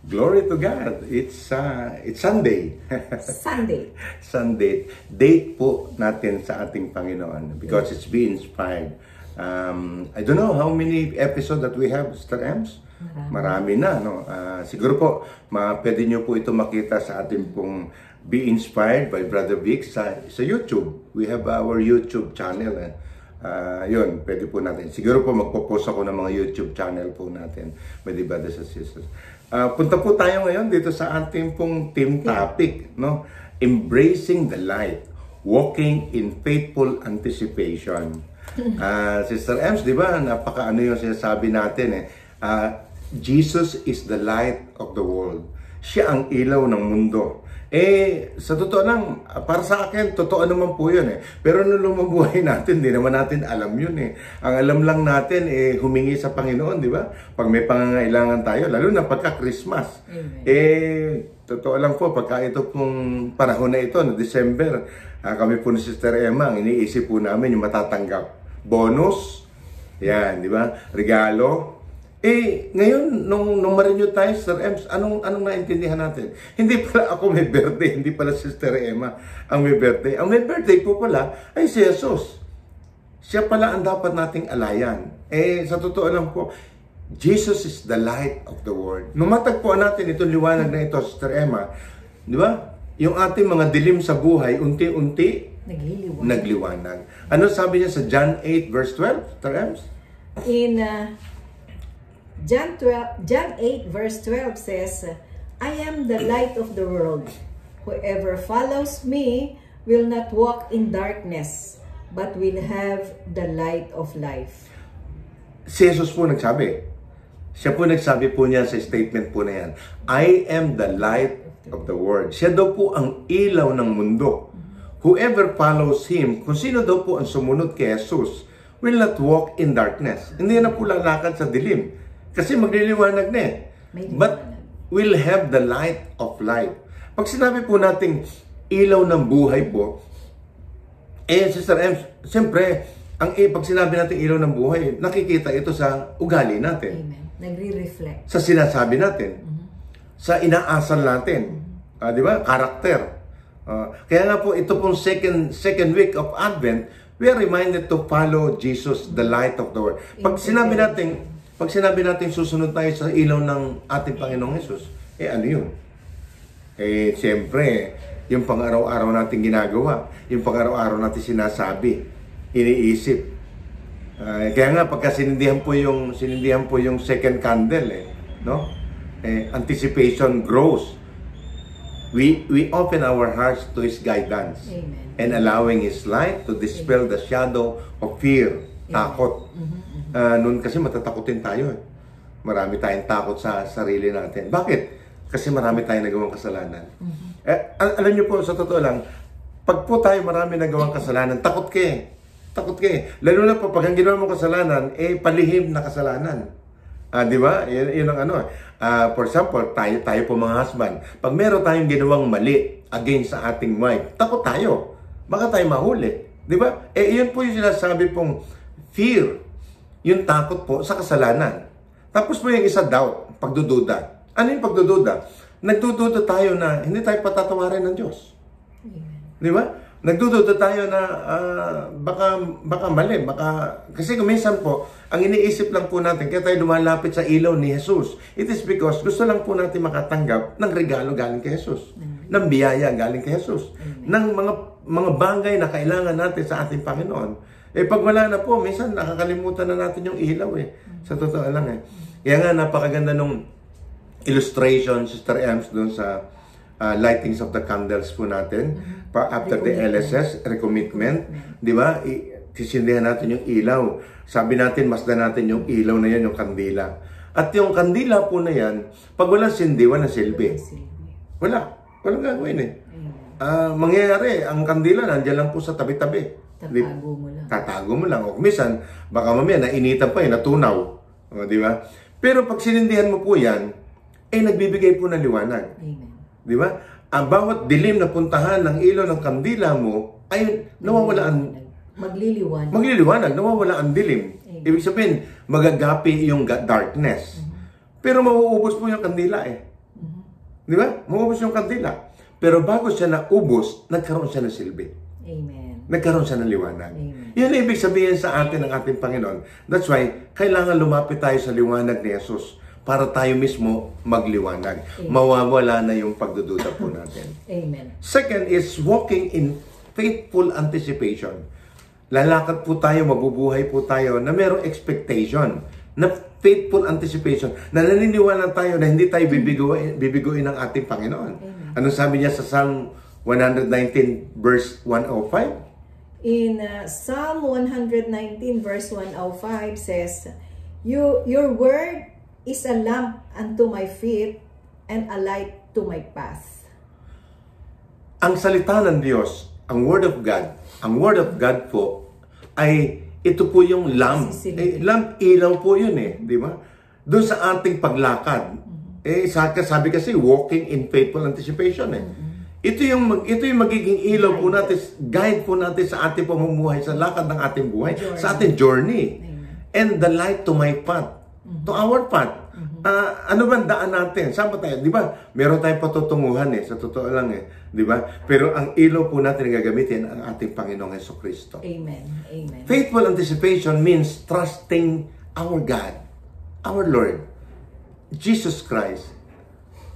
Glory to God. It's Sunday. Sunday. Sunday. Date po natin sa ating Panginoon because it's Be Inspired. I don't know how many episodes that we have, Sister Ems. Marami na, no? Siguro po, pwede nyo po ito makita sa ating pong Be Inspired by Brother Vic sa YouTube. We have our YouTube channel. Yun, pwede po natin. Siguro po magpo-post ako ng mga YouTube channel po natin, my dear brothers and sisters. Punta po tayo ngayon dito sa ating pong team topic, no? Embracing the light, walking in faithful anticipation. Sister Ems, di ba, napaka-ano yung sinasabi natin Jesus is the light of the world. Siya ang ilaw ng mundo. Sa totoo lang, para sa akin, totoo naman po yun Pero nung lumubuhay natin, di naman natin alam yun Ang alam lang natin, humingi sa Panginoon, di ba? Pag may pangangailangan tayo, lalo na pagka Christmas. Totoo lang po, pagka ito pong panahon na ito, na December, kami po ni Sister Emma, ang iniisip po namin yung matatanggap. Bonus, yan, di ba? Regalo. Ngayon, nung ma-renew tayo, Sister Ems, anong naintindihan natin? Hindi pala ako may birthday, hindi pala Sister Emma ang may birthday. Ang may birthday po pala ay si Jesus. Siya pala ang dapat nating alayan. Sa totoo lang po, Jesus is the light of the world. Nung matagpuan natin itong liwanag na ito, Sister Emma, di ba? Yung ating mga dilim sa buhay, unti-unti, nagliwanag. Ano sabi niya sa John 8 verse 12, Sister Ems? In John 8 verse 12 says, I am the light of the world. Whoever follows me will not walk in darkness, but will have the light of life. Si Jesus po nagsabi. Siya po nagsabi po niya sa statement po na yan, I am the light of the world. Siya daw po ang ilaw ng mundo. Whoever follows Him, kung sino daw po ang sumunod kay Jesus, will not walk in darkness. Hindi na po lalakad sa dilim. Kasi magliliwanag na But will have the light of life. Pag sinabi po nating ilaw ng buhay po, Sister Ems, siyempre, pag sinabi natin ilaw ng buhay, nakikita ito sa ugali natin. Amen. Nagre-reflect. Sa sinasabi natin. Sa inaasal natin. Di ba? Karakter. Kaya nga po, ito pong second week of Advent, we are reminded to follow Jesus, the light of the world. Pag sinabi natin susunod tayo sa ilaw ng ating Panginoong Jesus, ano yun? Siyempre, yung pang-araw-araw natin ginagawa, yung pang-araw-araw natin sinasabi, iniisip. Kaya nga, pagka sinindihan po yung second candle, no? Anticipation grows. We open our hearts to His guidance. Amen. And allowing His light to dispel the shadow of fear, takot. Noon kasi matatakotin tayo Marami tayong takot sa sarili natin. Bakit? Kasi marami tayong nagawang kasalanan. Alam niyo po, sa totoo lang, pag po tayo marami nagawang kasalanan, takot ka Takot ka Lalo na po, pag ang ginawa mong kasalanan, palihim na kasalanan. Di ba? Yun ang ano. For example, tayo po mga husband, pag meron tayong ginawang mali against sa ating wife, takot tayo. Baka tayo mahuli. Di ba? Yun po yung sinasabi pong fear. Yung takot po sa kasalanan. Tapos po yung isa doubt, pagdududa. Ano yung pagdududa? Nagdududa tayo na hindi tayo patatawarin ng Diyos. Di ba? Nagdududa tayo na baka mali. Kasi minsan po, ang iniisip lang po natin, kaya tayo lumalapit sa ilaw ni Jesus. It is because gusto lang po natin makatanggap ng regalo galing kay Jesus. Ng biyaya galing kay Jesus. Ng mga bagay na kailangan natin sa ating Panginoon. Pag wala na po, minsan nakakalimutan na natin yung ilaw Sa totoo lang Kaya nga, napakaganda nung illustration, Sister Ems, dun sa lightings of the candles po natin. After the LSS, recommitment. Di ba? Sisindihan natin yung ilaw. Sabi natin, masdan natin yung ilaw na yan, yung kandila. At yung kandila po na yan, pag walang sindi, walang silbi. Walang gagawin mangyayari, ang kandila nandiyan lang po sa tabi-tabi. Tatago mo lang. O minsan, baka mamaya nainitan pa natunaw. Di ba? Pero pag sinindihan mo po yan, nagbibigay po ng liwanag. Amen. Di ba? Ang bawat dilim na puntahan ng ilaw ng kandila mo, ay nawawala ang magliliwanag, nawawala ang dilim. Ibig sabihin, magagapi yung darkness. Pero mauubos po yung kandila Di ba? Maubos yung kandila. Pero bago siya naubos, nagkaroon siya ng silbi. Amen. Nagkaroon siya ng liwanag. Amen. Yun ang ibig sabihin sa atin ng ating Panginoon. That's why, kailangan lumapit tayo sa liwanag ni Jesus para tayo mismo magliwanag. Amen. Mawawala na yung pagdududa po natin. Amen. Second is walking in faithful anticipation. Lalakad po tayo, mabubuhay po tayo na mayroong expectation, na faithful anticipation, na naniniwala tayo na hindi tayo bibiguin ng ating Panginoon. Amen. Anong sabi niya sa Psalm 119 verse 105? In Psalm 119 verse 105 says, Your word is a lamp unto my feet and a light to my path. Ang salita ng Diyos, ang Word of God po, ay ito po yung lamp. Lamp, ilaw po yun di ba? Doon sa ating paglakad. Sabi kasi, walking in faithful anticipation Ito yung magiging ilaw po natin, guide po natin sa ating pamumuhay, sa lakad ng ating buhay, sa ating journey. And the light to my path, to our path. Ano ba daan natin? Saan pa tayo? Di ba? Meron tayong patutunguhan sa totoo lang Di ba? Pero ang ilaw po natin na gagamitin ang ating Panginoong Jesucristo. Amen. Amen. Faithful anticipation means trusting our God, our Lord, Jesus Christ.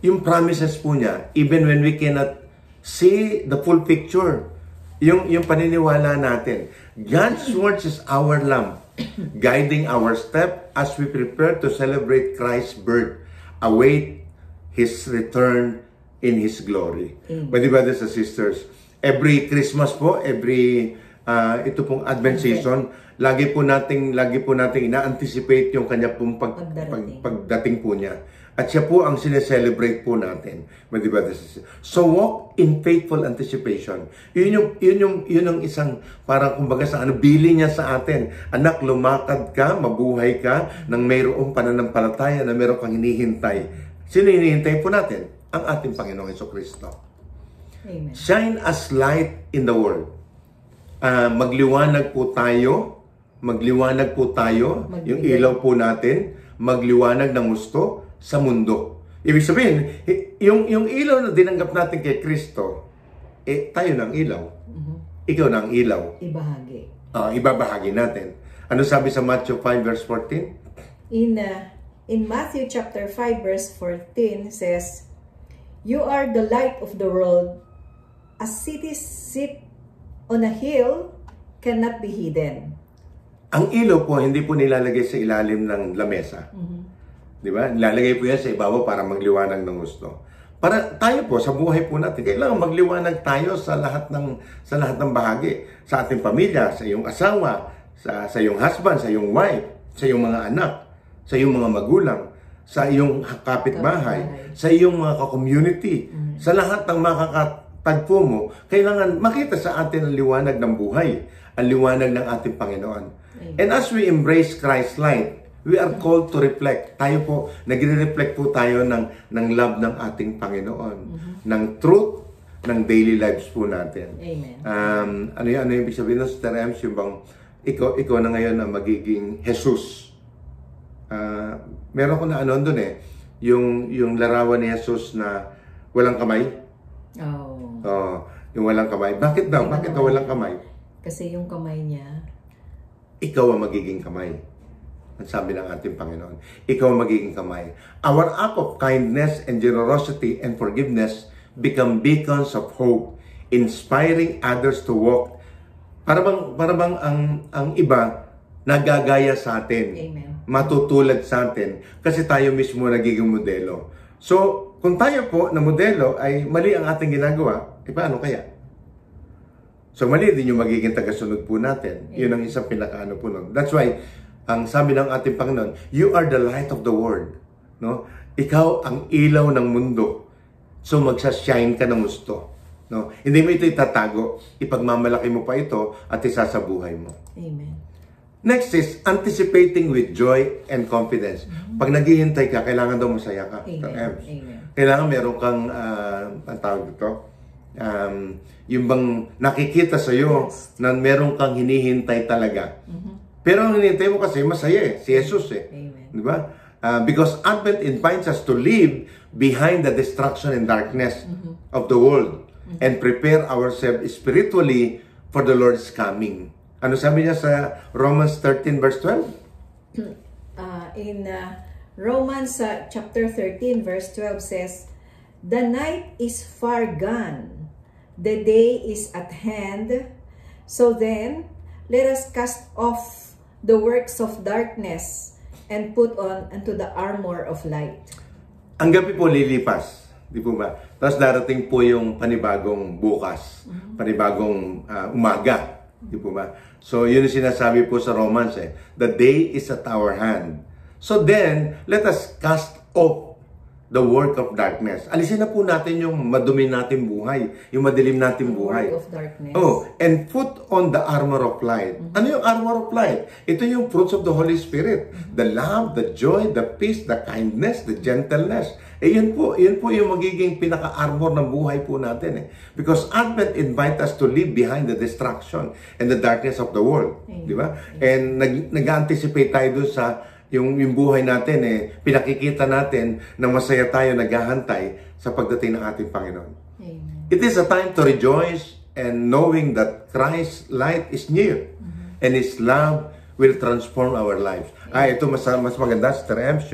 Yung promises po niya, even when we cannot see the full picture, yung paniniwala natin. God's words is our lamp, guiding our step as we prepare to celebrate Christ's birth, await His return in His glory. But brothers and sisters, every Christmas po, ito pong Advent season, lagi po nating ina-anticipate yung kanya pong pagdating po niya. At siya po ang sineselebrate po natin. So walk in faithful anticipation. Yun yung isang parang kumbaga sa bili niya sa atin. Anak, lumakad ka, mabuhay ka nang mayroong pananampalataya na mayroong kang hinihintay. Sino hinihintay po natin? Ang ating Panginoong Jesucristo. Amen. Shine as light in the world. Magliwanag po tayo. Yung ilaw po natin. Magliwanag ng gusto sa mundo. Ibig sabihin, yung ilaw na dinanggap natin kay Kristo, tayo ng ilaw. Ikaw ng ilaw. Ibahagi. Ibabahagi natin. Ano sabi sa Matthew 5 verse 14? In Matthew chapter 5 verse 14 says, You are the light of the world. A city sit on a hill cannot be hidden. Ang ilaw po, hindi po nilalagay sa ilalim ng lamesa. Di ba? Nilalagay po yan sa ibabaw para magliwanag ng gusto. Para tayo po, sa buhay po natin, kailangan magliwanag tayo sa lahat ng bahagi. Sa ating pamilya, sa iyong asawa, sa iyong husband, sa iyong wife, sa iyong mga anak, sa iyong mga magulang, sa iyong kapitbahay, sa iyong mga ka-community, sa lahat ng makakatagpo mo, kailangan makita sa atin ang liwanag ng buhay, ang liwanag ng ating Panginoon. And as we embrace Christ's light, we are called to reflect. Tayo po, nagre-reflect po tayo ng love ng ating Panginoon, ng truth, ng daily lives po natin. Amen. Ano yung ibig sabihin ng Sister Ems, yung bang ikaw na ngayon na magiging Jesus. Meron ko na doon yung larawan ni Jesus na walang kamay. Yung walang kamay. Bakit daw? Bakit daw walang kamay? Kasi yung kamay niya, ikaw ang magiging kamay. Ang sabi ng ating Panginoon. Ikaw ang magiging kamay. Our act of kindness and generosity and forgiveness become beacons of hope, inspiring others to walk. Para bang ang iba nagagaya sa atin. Amen. Matutulad sa atin kasi tayo mismo nagiging modelo. So, kung tayo po na modelo ay mali ang ating ginagawa, paano kaya? So, mali din yung magiging tagasunod po natin. Yun ang isang pinakaano po nun. That's why, ang sabi ng ating Panginoon, you are the light of the world. No? Ikaw ang ilaw ng mundo. So, magsashine ka ng gusto. No? Hindi mo ito itatago. Ipagmamalaki mo pa ito at isasabuhay mo. Amen. Next is anticipating with joy and confidence. Pag naghihintay ka, kailangan daw masaya ka. Amen. Kailangan meron kang, ang tawag dito, yung bang nakikita sa iyo na meron kang hinihintay talaga. Pero ang hinihintay mo kasi masaya si Jesus Amen. Di ba? Because Advent invites us to live behind the destruction and darkness of the world and prepare ourselves spiritually for the Lord's coming. Ano sabi niya sa Romans 13 verse 12? In Romans chapter 13 verse 12 says, "The night is far gone, the day is at hand. So then, let us cast off the works of darkness and put on unto the armor of light." Ang gabi po lilipas, di po ba? Tapos darating po yung panibagong bukas, panibagong umaga, di po ba? So yun yung sinasabi po sa Romans the day is at our hand. So then, let us cast off the work of darkness. Alisin na po natin yung madumi nating buhay, yung madilim nating buhay. Work of darkness. Oh, and put on the armor of light. Ano yung armor of light? Ito yung fruits of the Holy Spirit. The love, the joy, the peace, the kindness, the gentleness. Yun po yung magiging pinaka-armor ng buhay po natin. Because Advent invite us to live behind the destruction and the darkness of the world. Di ba? And nag-anticipate tayo dun sa yung buhay natin, pinakikita natin na masaya tayo, naghahantay sa pagdating ng ating Panginoon. Amen. It is a time to rejoice and knowing that Christ's light is near and His love will transform our lives. Ito mas maganda, Sister Ems,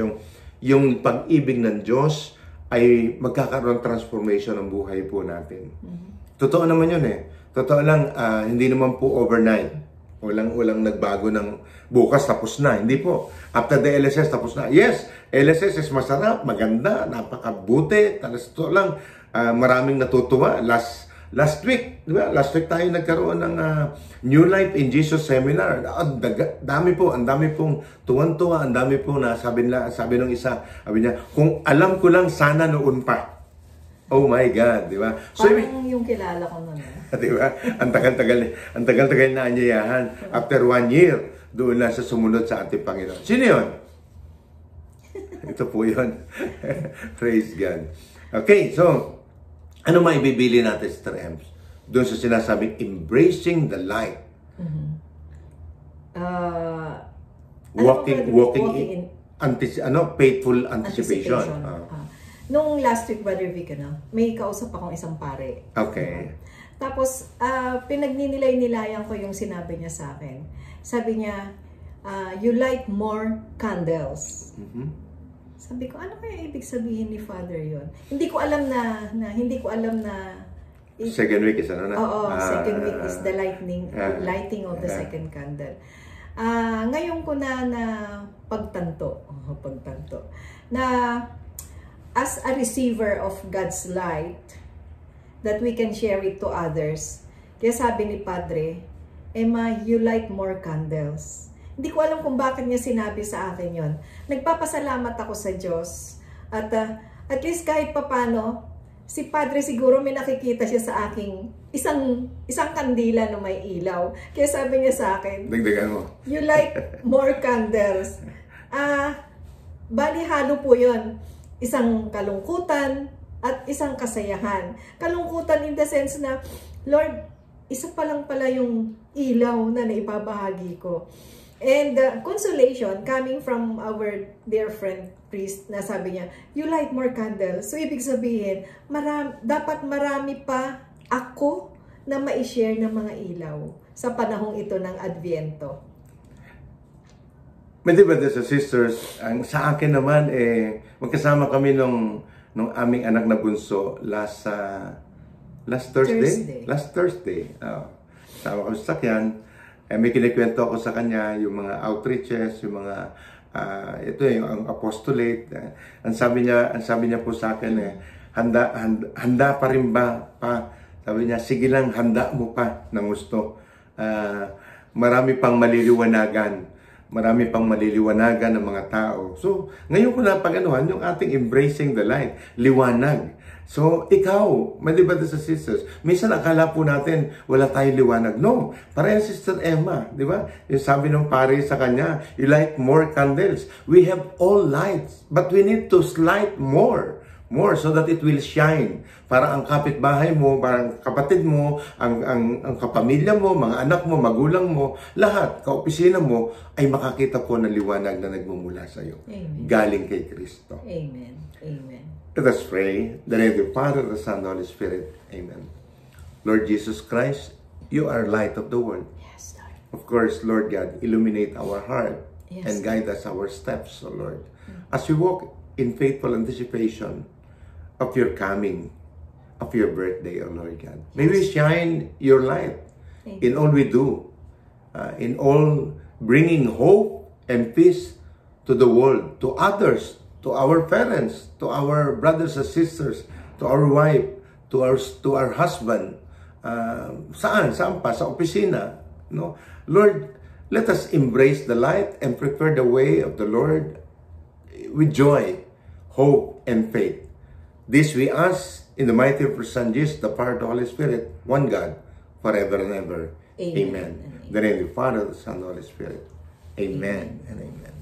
yung pag-ibig ng Diyos ay magkakaroon transformation ng buhay po natin. Totoo naman yun Totoo lang, hindi naman po overnight. Walang nagbago ng bukas tapos na. Hindi po. After the LSS tapos na. Yes, LSS is masarap, maganda, napakabuti. Totoo lang, maraming natutuwa. Last week, di ba? Last week tayo nagkaroon ng New Life in Jesus Seminar. Ang dami pong tuwan-tuwa, ang dami po na sabi ng isa, sabi niya, kung alam ko lang sana noon pa. Oh my God, di ba? So, parang yung kilala ko nun. Di ba? Ang tagal-tagal na anyayahan. After 1 year, doon na sa sumunod sa ating Panginoon. Sino yun? Ito po yun. Praise God. Okay, so, ano maibibili natin, Sister Ems? Doon sa sinasabing embracing the light. Walking in faithful anticipation. Nung last week, Brother Vic, may kausap akong isang pare. Okay. Tapos, pinagnilay-nilayan ko yung sinabi niya sa akin. Sabi niya, you light more candles. Sabi ko, ano kaya ibig sabihin ni Father yon? Hindi ko alam na second week is ano na? Oo, second week is the lighting of the second candle. Ngayon ko na pagtanto na as a receiver of God's light, that we can share it to others. Kaya sabi ni Padre, Emma, you light more candles. Hindi ko alam kung bakit niya sinabi sa akin yon. Nagpapasalamat ako sa Diyos. At least kahit papano, si Padre siguro may nakikita siya sa aking isang kandila na may ilaw. Kaya sabi niya sa akin, dagdagan mo. You light more candles. Bali halo po yon. Isang kalungkutan at isang kasayahan. Kalungkutan in the sense na, Lord, isa pa lang pala yung ilaw na naipabahagi ko. And consolation coming from our dear friend priest na sabi niya, you light more candles. So ibig sabihin, dapat marami pa ako na ma-share ng mga ilaw sa panahong ito ng Adviento. Mga brothers and sisters, sa akin naman, magkasama kami nung aming anak na bunso last Thursday. Last Thursday. Sama kami sa sakyan. May kinikwento ako sa kanya yung mga outreaches, yung mga yung apostolate. Ang sabi niya po sa akin handa pa rin ba pa? Sabi niya, sige lang, handa mo pa ng gusto. Marami pang maliliwanagan. Marami pang maliliwanagan ng mga tao. So, ngayon ko napag-anuhan yung ating embracing the light, liwanag. So, ikaw, my brothers and sisters, minsan akala po natin wala tayong liwanag. No, parang Sister Emma, di ba? Yung sabi ng pare sa kanya, you light more candles. We have all lights, but we need to light more more so that it will shine. Para ang kapitbahay mo, parang kapatid mo, ang kapamilya mo, mga anak mo, magulang mo, lahat, kaopisina mo, ay makakita po ng liwanag na nagmumula sa iyo. Amen. Galing kay Kristo. Amen. Amen. Let us pray. The name of the Father, the Son, the Holy Spirit. Amen. Lord Jesus Christ, you are light of the world. Yes, Lord. Of course, Lord God, illuminate our heart Yes. and guide us our steps, O Lord. As we walk in faithful anticipation of your coming, of your birthday, O Lord God. May we shine your light in all we do, in all bringing hope and peace to the world, to others, to our parents, to our brothers and sisters, to our wife, to our husband, saan pa, sa opisina, no? Lord, let us embrace the light and prepare the way of the Lord with joy, hope, and faith. This we ask in the mighty of our Son Jesus, the power of the Holy Spirit, one God, forever and ever. Amen. Amen. The name of the Father, the Son, and the Holy Spirit. Amen and amen.